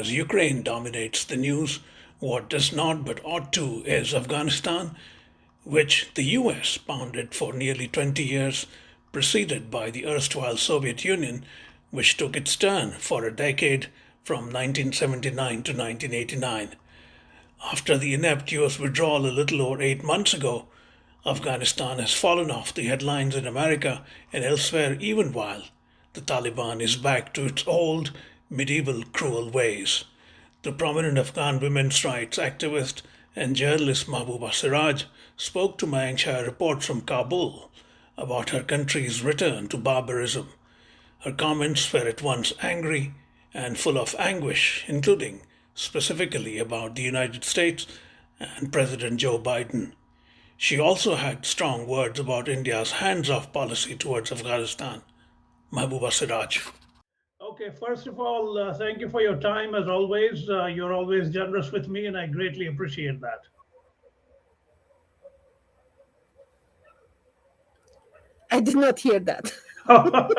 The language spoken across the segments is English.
As Ukraine dominates the news, what does not but ought to is Afghanistan, which the US pounded for nearly 20 years, preceded by the erstwhile Soviet Union, which took its turn for a decade from 1979 to 1989. After the inept US withdrawal a little over 8 months ago, Afghanistan has fallen off the headlines in America and elsewhere, even while the Taliban is back to its old, medieval, cruel ways. The prominent Afghan women's rights activist and journalist Mahbouba Seraj spoke to Mayank Chhaya Reports from Kabul about her country's return to barbarism. Her comments were at once angry and full of anguish, including specifically about the United States and President Joe Biden. She also had strong words about India's hands off policy towards Afghanistan. Mahbouba Seraj. Okay, first of all, thank you for your time as always. You're always generous with me, and I greatly appreciate that. I did not hear that. No,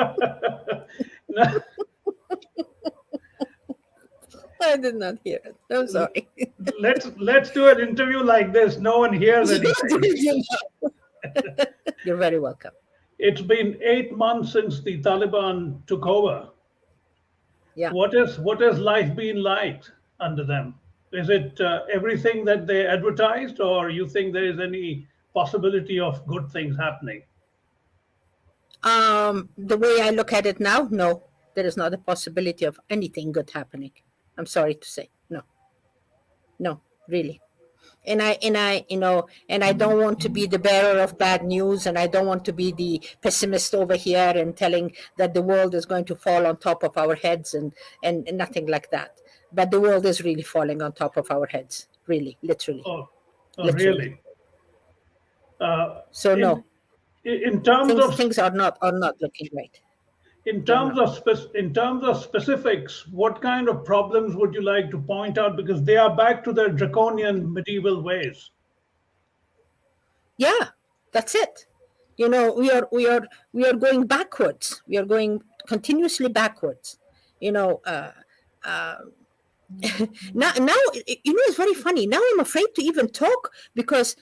I did not hear it. I'm sorry. let's do an interview like this. No one hears anything. You're very welcome. It's been 8 months since the Taliban took over. Yeah. What has life been like under them? Is it everything that they advertised, or you think there is any possibility of good things happening? The way I look at it now, no, there is not a possibility of anything good happening. I'm sorry to say, no, really. And I don't want to be the bearer of bad news, and I don't want to be the pessimist over here and telling that the world is going to fall on top of our heads and nothing like that. But the world is really falling on top of our heads, really, literally. Oh, literally. Really? So no, In terms of things are not looking right. in terms of specifics, what kind of problems would you like to point out? Because they are back to their draconian medieval ways. Yeah, that's it. We are going backwards. We are going continuously backwards. Now it's very funny. Now I'm afraid to even talk because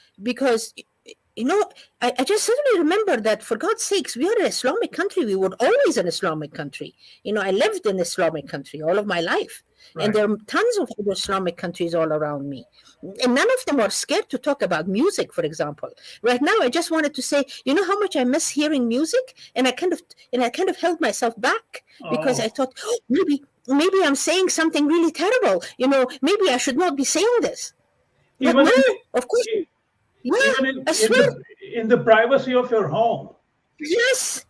I just suddenly remember that, for God's sakes, we are an Islamic country. We were always an Islamic country. I lived in Islamic country all of my life. Right. And there are tons of other Islamic countries all around me. And none of them are scared to talk about music, for example. Right now, I just wanted to say, how much I miss hearing music? And I kind of held myself back because I thought, maybe I'm saying something really terrible. Maybe I should not be saying this. But no, of course. Yeah, in the privacy of your home. Yes.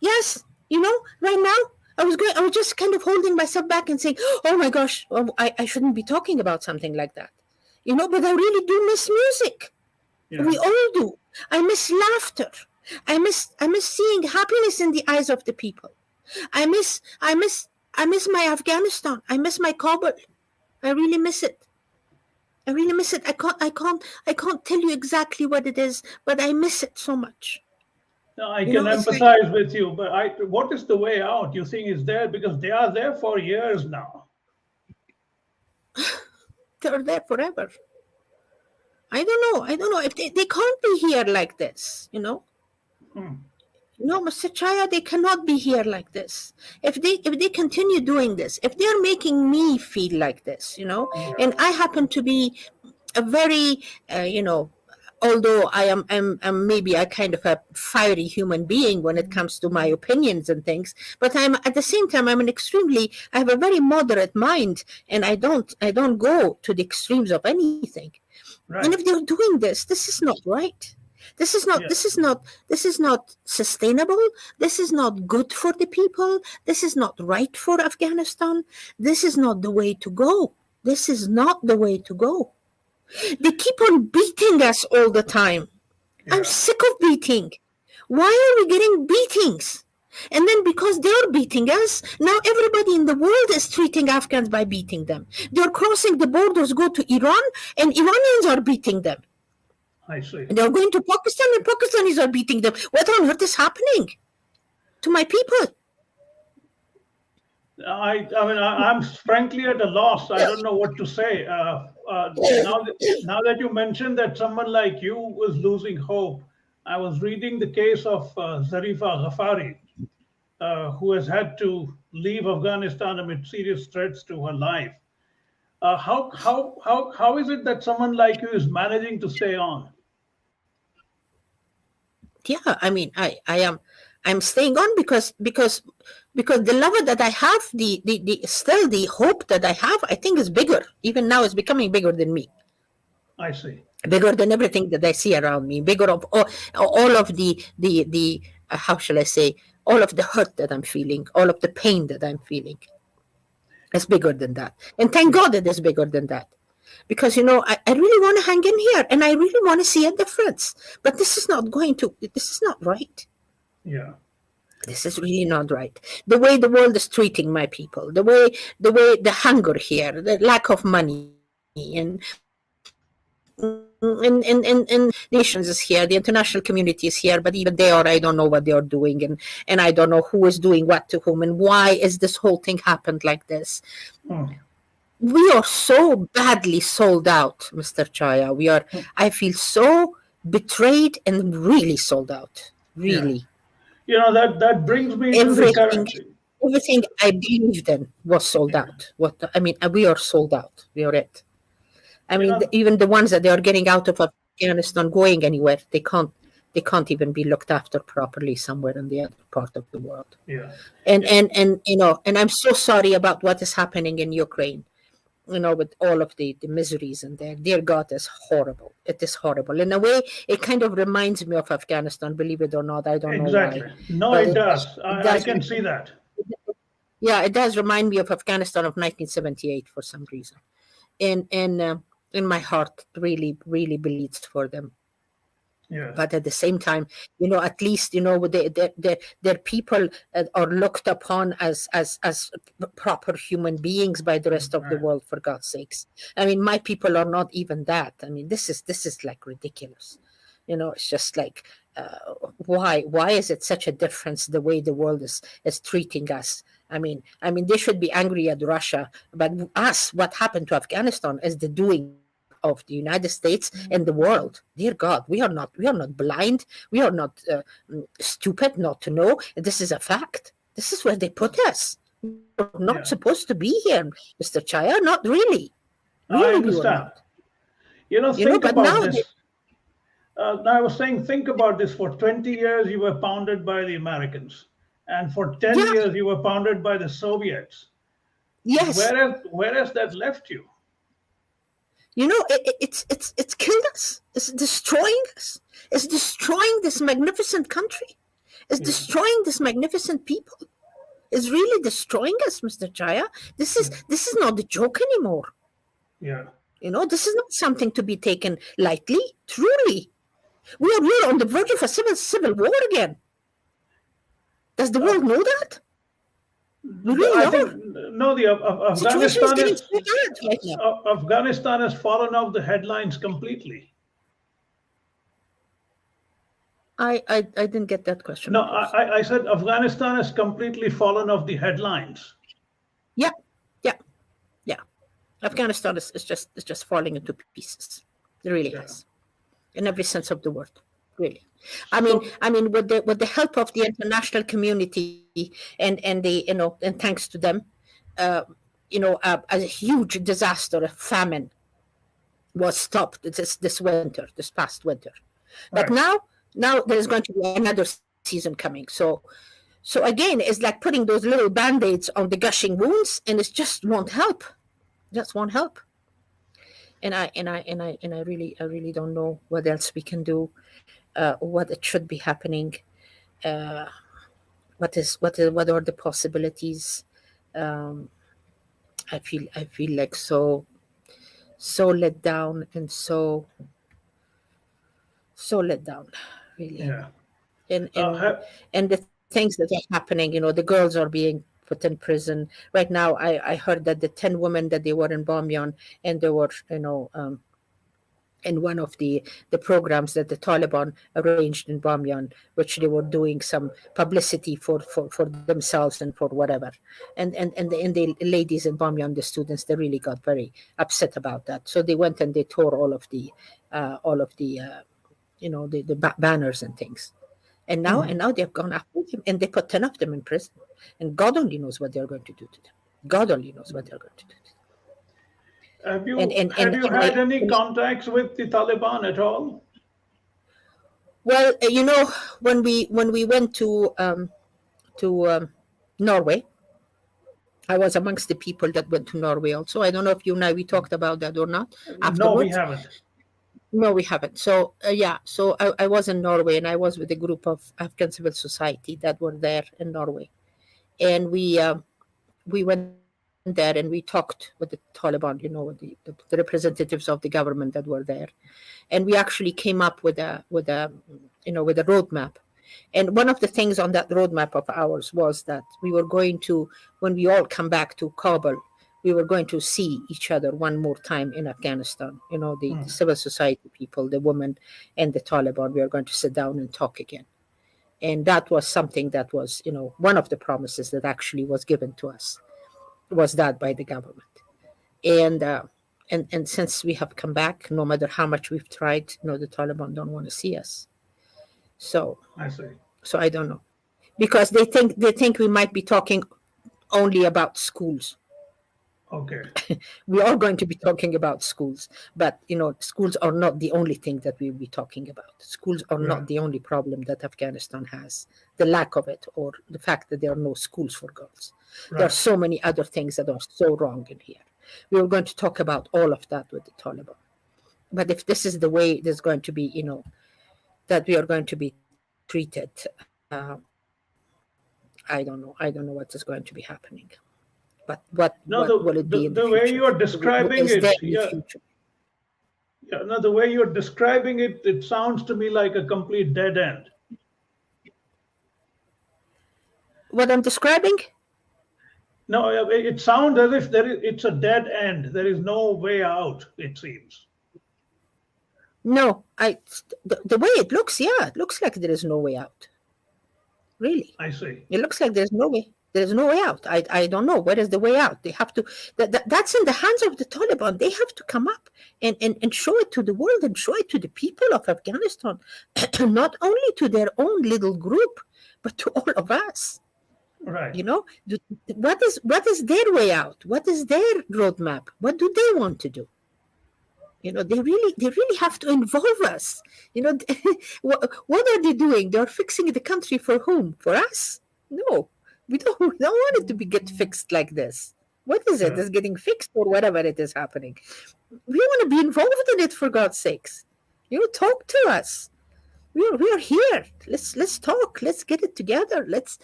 Right now I was just kind of holding myself back and saying, oh my gosh, I shouldn't be talking about something like that. But I really do miss music. Yeah. We all do. I miss laughter. I miss seeing happiness in the eyes of the people. I miss my Afghanistan. I miss my Kabul. I really miss it. I really miss it. I can't tell you exactly what it is, but I miss it so much. No, I can empathize with you, but what is the way out? You think is there? Because they are there for years now. They're there forever. I don't know if they can't be here like this. No, Mr. Chhaya, they cannot be here like this. If they continue doing this, if they are making me feel like this, and I happen to be a very, although I am maybe a kind of a fiery human being when it comes to my opinions and things, but I'm at the same time I have a very moderate mind, and I don't go to the extremes of anything. Right. And if they're doing this is not right. This is not sustainable. This is not good for the people. This is not right for Afghanistan. This is not the way to go. This is not the way to go. They keep on beating us all the time. Yeah. I'm sick of beating. Why are we getting beatings? And then because they're beating us, now everybody in the world is treating Afghans by beating them. They're crossing the borders, go to Iran, and Iranians are beating them. I see. And they're going to Pakistan, and Pakistanis are beating them. What on earth is happening to my people? I'm frankly at a loss. I don't know what to say. Now that you mentioned that someone like you was losing hope, I was reading the case of Zarifa Ghafari, who has had to leave Afghanistan amid serious threats to her life. How is it that someone like you is managing to stay on? Yeah, I mean, I'm staying on because the love that I have, the still the hope that I have, I think is bigger. Even now, it's becoming bigger than me, I see. bigger than everything that I see around me, bigger of all of the how shall I say, all of the hurt that I'm feeling, all of the pain that I'm feeling. It's bigger than that, and thank Yeah, God it is bigger than that. Because I really want to hang in here, and I really want to see a difference. But this is not going to. This is not right. yeah, This is really not right. The way the world is treating my people, the way the hunger here, the lack of money, and nations is here, the international community is here, but even they are, I don't know what they are doing, and I don't know who is doing what to whom, and why is this whole thing happened like this. hmm, We are so badly sold out, Mr. Chaya. I feel so betrayed and really sold out. yeah. Really. That brings me to the Everything, current. everything I believed in was sold Yeah, out. We are sold out. We are it. I you mean, know, even the ones that they are getting out of Afghanistan going anywhere, they can't even be looked after properly somewhere in the other part of the world. yeah, And yeah, and I'm so sorry about what is happening in Ukraine, with all of the miseries in there. Dear God, is horrible. It is horrible. In a way, it kind of reminds me of Afghanistan, believe it or not. I don't know why. exactly. No, But it it does. does. It I does. can see that. Yeah, it does remind me of Afghanistan of 1978 for some reason. And in my heart, really, really bleeds for them. Yeah, But at the same time, at least their people are looked upon as proper human beings by the rest of the right. world, for God's sakes. I mean, my people are not even that. I mean, this is like ridiculous. It's just like, why is it such a difference the way the world is treating us? I mean, they should be angry at Russia, but us, what happened to Afghanistan is the doing of the United States and the world. Dear God, we are not blind. We are not stupid not to know. This is a fact. This is where they put us. We were not Yeah, supposed to be here, Mr. Chaya. Not really. Really, I we were not. understand. Think But now about they, this. I was saying, think about this. For 20 years, you were pounded by the Americans, and for 10 yeah, years, you were pounded by the Soviets. yes. Where has that left you? It's killed us. It's destroying us. It's destroying this magnificent country. It's Yeah, destroying this magnificent people. It's really destroying us, Mr. Chaya. This is yeah, this is not a joke anymore. yeah. This is not something to be taken lightly. Truly, we are on the verge of a civil war again. Does the Uh, world know that? We I really think are. no. The The situation is getting so bad right now. Afghanistan has fallen off the headlines completely. I didn't get that question, No, please. I said Afghanistan has completely fallen off the headlines. Yeah, yeah, yeah. Afghanistan is just falling into pieces. It really has, Yeah. in every sense of the word. Really. So With the help of the international community, and thanks to them, uh, a huge disaster, a famine was stopped this past winter. But right. now there is going to be another season coming. So again, it's like putting those little band-aids on the gushing wounds, and it just won't help. Just won't help. And I really don't know what else we can do, what it should be happening, uh, what are the possibilities. Um, I feel like so let down, and so let down, really. Yeah. and Uh, and ha- and the things that are happening, the girls are being put in prison right now. I heard that the 10 women that they were in Bamyan, and they were in one of the programs that the Taliban arranged in Bamyan, which they were doing some publicity for themselves and for whatever. And the ladies in Bamyan, the students, they really got very upset about that. So they went and they tore all of the banners and things. And now they've gone after him and they put 10 of them in prison. And God only knows what they're going to do to them. God only knows what they're going to do to them. Have And you and have and, you and I, had any contacts with the Taliban at all? well, when we went to Norway, I was amongst the people that went to Norway also. I don't know if you and I we talked about that or not No, we afterwards. haven't. No, we haven't. So yeah, so I was in Norway and I was with a group of Afghan civil society that were there in Norway, and we went there and we talked with the Taliban, the representatives of the government that were there, and we actually came up with a roadmap. And one of the things on that roadmap of ours was that we were going to, when we all come back to Kabul, we were going to see each other one more time in Afghanistan. The civil society people, the women, and the Taliban. We are going to sit down and talk again. And that was something that was, one of the promises that actually was given to us, was that by the government. And since we have come back, no matter how much we've tried, the Taliban don't want to see us. So I see. so I don't know, because they think we might be talking only about schools. Okay. We are going to be talking about schools, but schools are not the only thing that we'll be talking about. Schools are not the only problem that Afghanistan has, the lack of it, or the fact that there are no schools for girls. There are so many other things that are so wrong in here. We are going to talk about all of that with the Taliban. But if this is the way there's going to be, that we are going to be treated, I don't know. I don't know what is going to be happening. But what No, will it be in the the way future? you are describing Is there it, any future? yeah, no, the way you're describing it, it sounds to me like a complete dead end. What I'm describing? No, it sounds as if it's a dead end. There is no way out, it seems. No, the way it looks, yeah, it looks like there is no way out. Really, I see. it looks like there's no way. There's no way out. I don't know where is the way out. They have to. That's in the hands of the Taliban. They have to come up and show it to the world and show it to the people of Afghanistan, not only to their own little group, but to all of us. Right. What is their way out? What is their roadmap? What do they want to do? They really have to involve us. What are they doing? They're fixing the country for whom? For us? No, we don't want it to get fixed like this. What is it? It's getting fixed or whatever it is happening. We want to be involved in it, for God's sakes. Talk to us. We are here. Let's talk. Let's get it together. Let's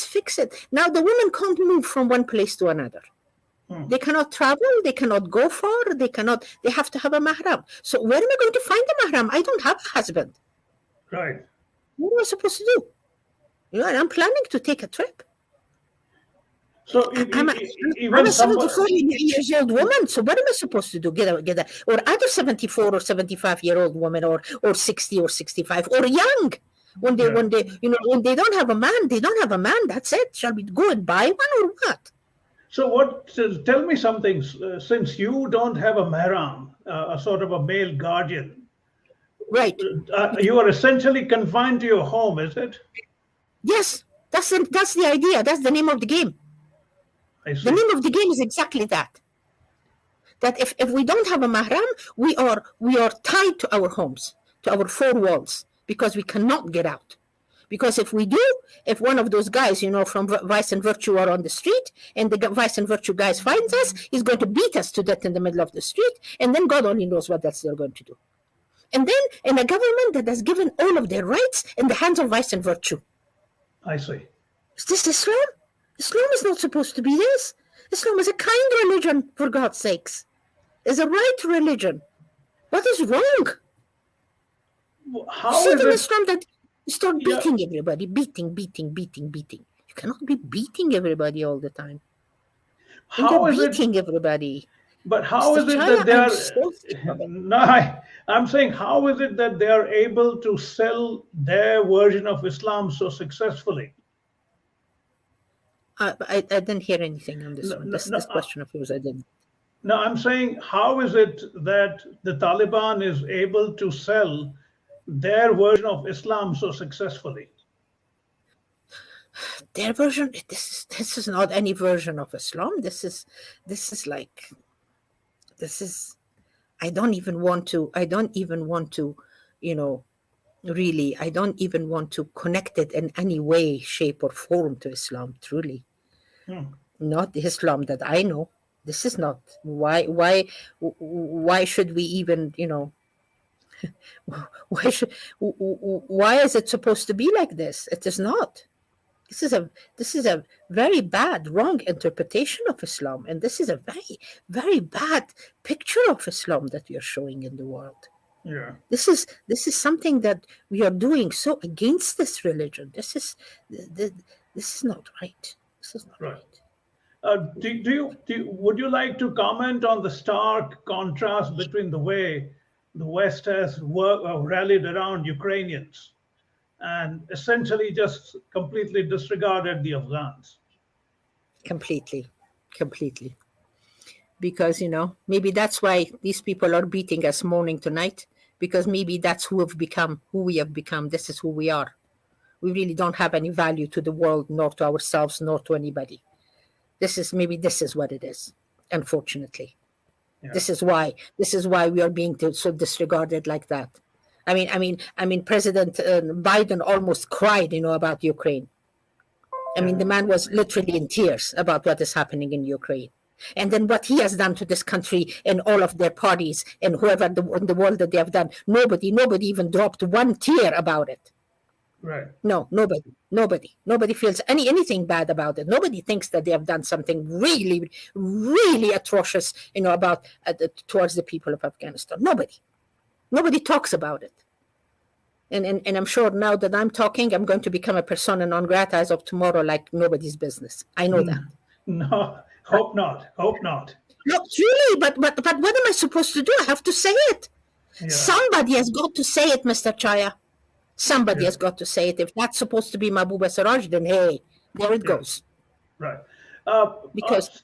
fix it. Now the women can't move from one place to another. They cannot travel. They cannot go far. They have to have a mahram. So where am I going to find a mahram? I don't have a husband. Right. What am I supposed to do? And I'm planning to take a trip. So I'm a 74 years old woman. So what am I supposed to do? Get a or other 74 or 75-year-old woman, or 60 or 65 or young. When they when they don't have a man, they don't have a man. That's it. Shall we go and buy one or what? So tell me something. Since you don't have a mahram, a sort of a male guardian, right? You are essentially confined to your home, is it? Yes, that's the idea. That's the name of the game. The name of the game is exactly that. That if we don't have a mahram, we are tied to our homes, to our four walls, because we cannot get out. Because if we do, if one of those guys, from Vice and Virtue are on the street, and the Vice and Virtue guys finds us, he's going to beat us to death in the middle of the street, and then God only knows what else they're going to do. And then in a government that has given all of their rights in the hands of Vice and Virtue. I see. Is this Islam? Islam is not supposed to be this. Islam is a kind religion, for God's sakes. It's a right religion. What is wrong? How is it? Islam that you start beating everybody, beating. You cannot be beating everybody all the time. How is beating everybody. But how Mr. is it that Chaya, they I'm are? so sick of it. No, I'm saying, how is it that they are able to sell their version of Islam so successfully? I didn't hear anything on this No, one. no, This no, question of yours, I didn't. no, I'm saying, how is it that the Taliban is able to sell their version of Islam so successfully? Their version. This is not any version of Islam. This is like this is. I don't even want to. I don't even want to. You know, really, I don't even want to connect it in any way, shape, or form to Islam. Truly, not the Islam that I know. This is not. Why should we even? Why is it supposed to be like this? It is not. This is a very bad, wrong interpretation of Islam, and this is a very, very bad picture of Islam that we are showing in the world. Yeah. This is something that we are doing so against this religion. This is not right. This is not Right. right. Would you like to comment on the stark contrast between the way the West has rallied around Ukrainians and essentially just completely disregarded the Afghans? Completely, completely. Because maybe that's why these people are beating us morning to night. Because maybe that's who we have become. This is who we are. We really don't have any value to the world, nor to ourselves, nor to anybody. This is what it is. Unfortunately, Yeah. this is why we are being so disregarded like that. I mean, President Biden almost cried, about Ukraine. I mean, the man was literally in tears about what is happening in Ukraine. And then what he has done to this country and all of their parties and whoever in the world that they have done, nobody even dropped one tear about it. Right. No, nobody feels anything bad about it. Nobody thinks that they have done something really, really atrocious, about towards the people of Afghanistan. Nobody talks about it. And I'm sure now that I'm talking, I'm going to become a persona non grata as of tomorrow, like nobody's business. I know that. No, hope not. Hope not. No, really, but what am I supposed to do? I have to say it. Yeah. Somebody has got to say it, Mr. Chaya. Somebody Yeah. has got to say it. If that's supposed to be Mahbouba Seraj, then hey, there it goes. Right. Because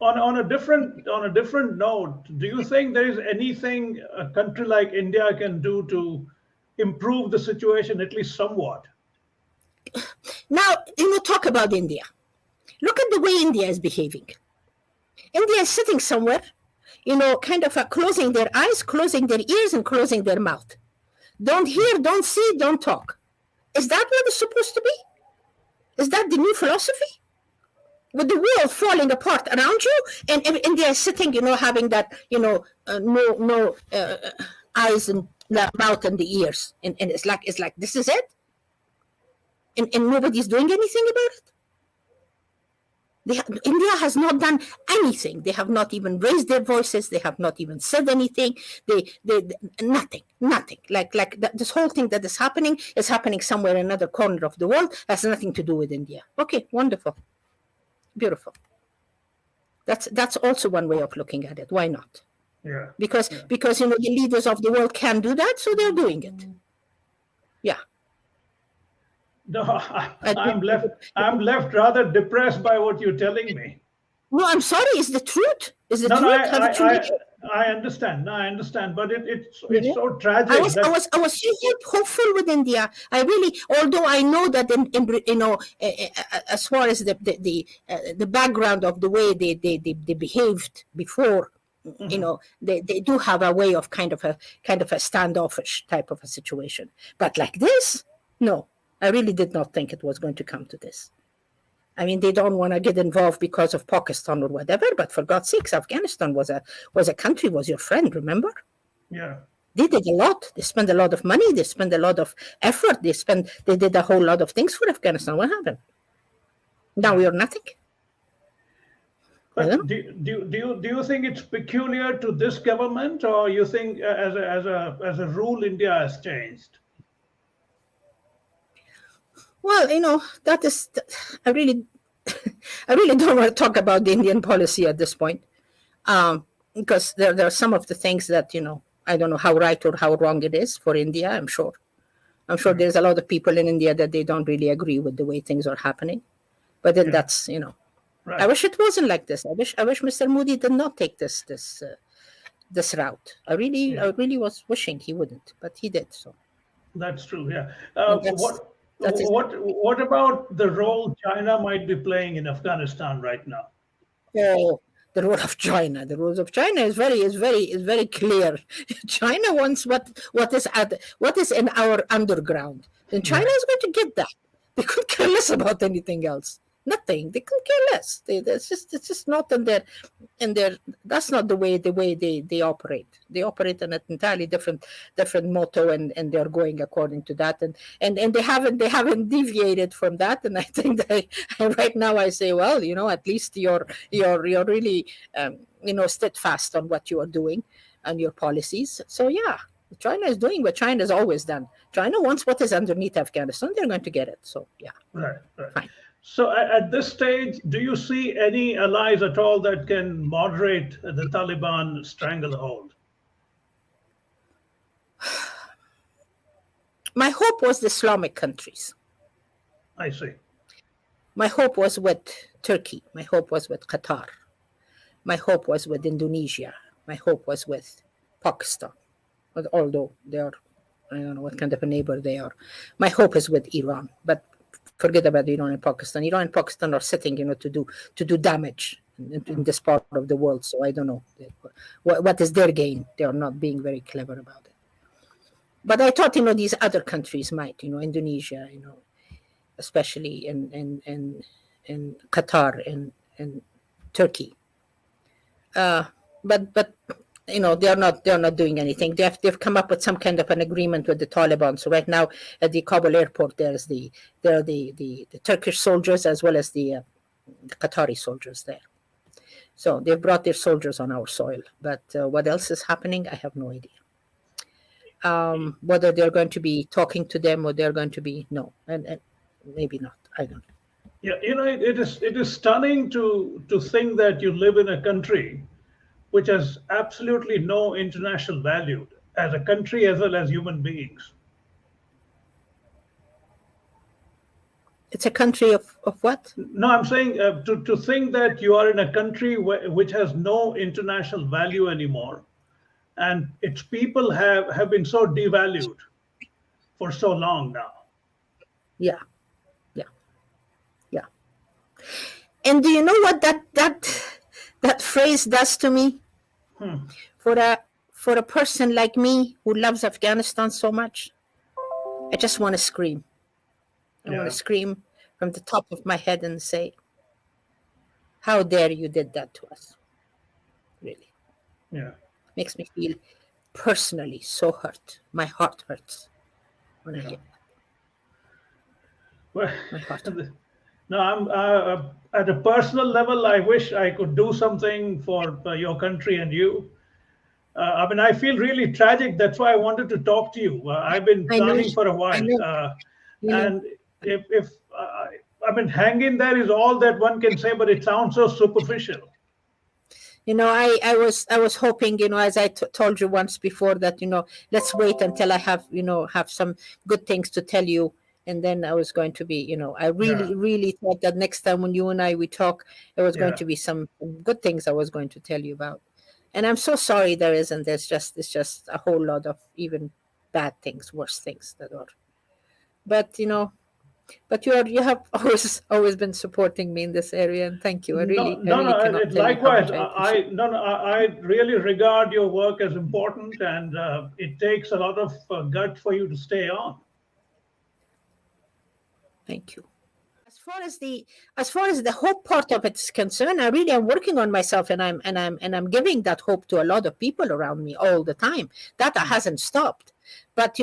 on a different note, do you think there is anything a country like India can do to improve the situation at least somewhat? now, talk about India. Look at the way India is behaving. India is sitting somewhere, kind of closing their eyes, closing their ears, and closing their mouth. Don't hear, don't see, don't talk. Is that what it's supposed to be? Is that the new philosophy? With the world falling apart around you, and India is sitting, having that, no eyes and the mouth and the ears, and it's like this is it, and nobody's doing anything about it. India has not done anything. They have not even raised their voices. They have not even said anything. They nothing. Like this whole thing that is happening somewhere in another corner of the world. Has nothing to do with India. Okay, wonderful, beautiful. That's also one way of looking at it. Why not? Yeah. Because the leaders of the world can do that, so they're doing it. Yeah. No, I'm left rather depressed by what you're telling me. No, I'm sorry. Is the truth? Is the No, truth? I understand. No, I understand, but it's so tragic. I was so hopeful with India. I really, although I know that as far as the background of the way they behaved before, they do have a way of kind of a standoffish type of a situation. But like this, no. I really did not think it was going to come to this. I mean, they don't want to get involved because of Pakistan or whatever, but for God's sakes, Afghanistan was a country, was your friend, remember? Yeah. They did a lot. They spent a lot of money. They spent a lot of effort. They did a whole lot of things for Afghanistan. What happened? Now we are nothing. But do you think it's peculiar to this government, or you think as a rule India has changed? Well, that is, I really don't want to talk about the Indian policy at this point. because there are some of the things that, I don't know how right or how wrong it is for India. I'm sure there's a lot of people in India that they don't really agree with the way things are happening. But then that's, I Right. wish it wasn't like this. I wish Mr. Modi did not take this route. I really was wishing he wouldn't, but he did. So That's true. Yeah. and that is What about the role China might be playing in Afghanistan right now? Oh, the role of China. The role of China is very clear. China wants what is in our underground, and China Right. is going to get that. They could care less about anything else. Nothing. They could care less. It's just not in their. That's not the way they operate. They operate on an entirely different motto, and they're going according to that, and they haven't deviated from that. And I think that right now I say, well, at least you're really steadfast on what you are doing and your policies. So yeah, China is doing what China has always done. China wants what is underneath Afghanistan. They're going to get it. So yeah, Right. Right. fine. So at this stage, do you see any allies at all that can moderate the Taliban stranglehold? My hope was the Islamic countries. I see. My hope was with Turkey. My hope was with Qatar. My hope was with Indonesia. My hope was with Pakistan. But although they are, I don't know what kind of a neighbor they are. My hope is with Iran. But forget about Iran and Pakistan. Iran and Pakistan are sitting, to do damage in this part of the world. So I don't know what is their gain. They are not being very clever about it. But I thought, these other countries might, Indonesia, especially in Qatar and Turkey. But they're not doing anything. They've come up with some kind of an agreement with the Taliban. So right now at the Kabul airport, there are the Turkish soldiers as well as the Qatari soldiers there. So they've brought their soldiers on our soil. But what else is happening, I have no idea. Whether they're going to be talking to them or they're going to be and maybe not. I don't know. Yeah, it is stunning to think that you live in a country which has absolutely no international value as a country as well as human beings. It's a country of what? No, I'm saying to think that you are in a country which has no international value anymore, and its people have been so devalued for so long now. Yeah, yeah, yeah. And do you know what that phrase does to me? For a person like me who loves Afghanistan so much, I just want to scream. I want Yeah. to scream from the top of my head and say, "How dare you did that to us?" Really Yeah. makes me feel personally so hurt. My heart hurts when I hear that. Well, My heart hurts. no, I'm at a personal level. I wish I could do something for your country and you. I mean, I feel really tragic. That's why I wanted to talk to you. I've been I know. planning for a I while, know. You know. and if I mean, hang in there is all that one can say, but it sounds so superficial. I was hoping, as I told you once before, that let's wait until I have some good things to tell you, and then I was going to be, I really, Yeah. really thought that next time when you and we talk, there was going Yeah. to be some good things I was going to tell you about. And I'm so sorry there isn't. It's just a whole lot of even bad things, worse things that are. But you have always been supporting me in this area, and thank you. I No, really I no, really no. cannot tell you how Likewise, much I appreciate. no, no. I really regard your work as important, and it takes a lot of gut for you to stay on. Thank you. As far as the hope part of it is concerned, I really am working on myself, and I'm giving that hope to a lot of people around me all the time. That hasn't stopped. But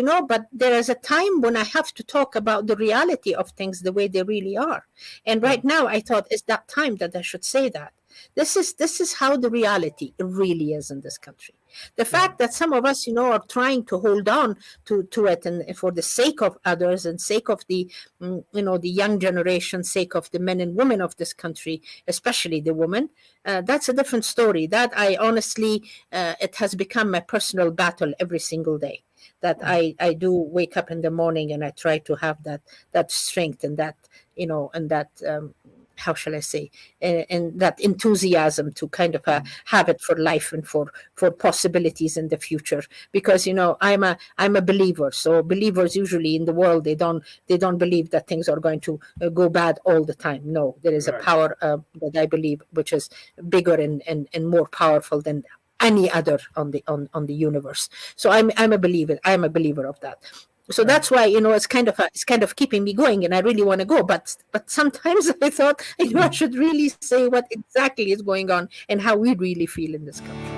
there is a time when I have to talk about the reality of things the way they really are. And right now I thought it's that time that I should say that. This is how the reality really is in this country. The fact that some of us, are trying to hold on to it, and for the sake of others and sake of the young generation, sake of the men and women of this country, especially the women, that's a different story. That I honestly, it has become my personal battle every single day. That I do wake up in the morning and I try to have that strength and that, and that, how shall I say, and that enthusiasm to kind of have it for life and for possibilities in the future. Because I'm a believer. So believers usually in the world, they don't believe that things are going to go bad all the time. No, there is a Right. power that I believe, which is bigger and more powerful than any other on the universe. So I'm a believer. I'm a believer of that. So Right. that's why, it's kind of keeping me going, and I really want to go. But sometimes I thought, I should really say what exactly is going on and how we really feel in this country.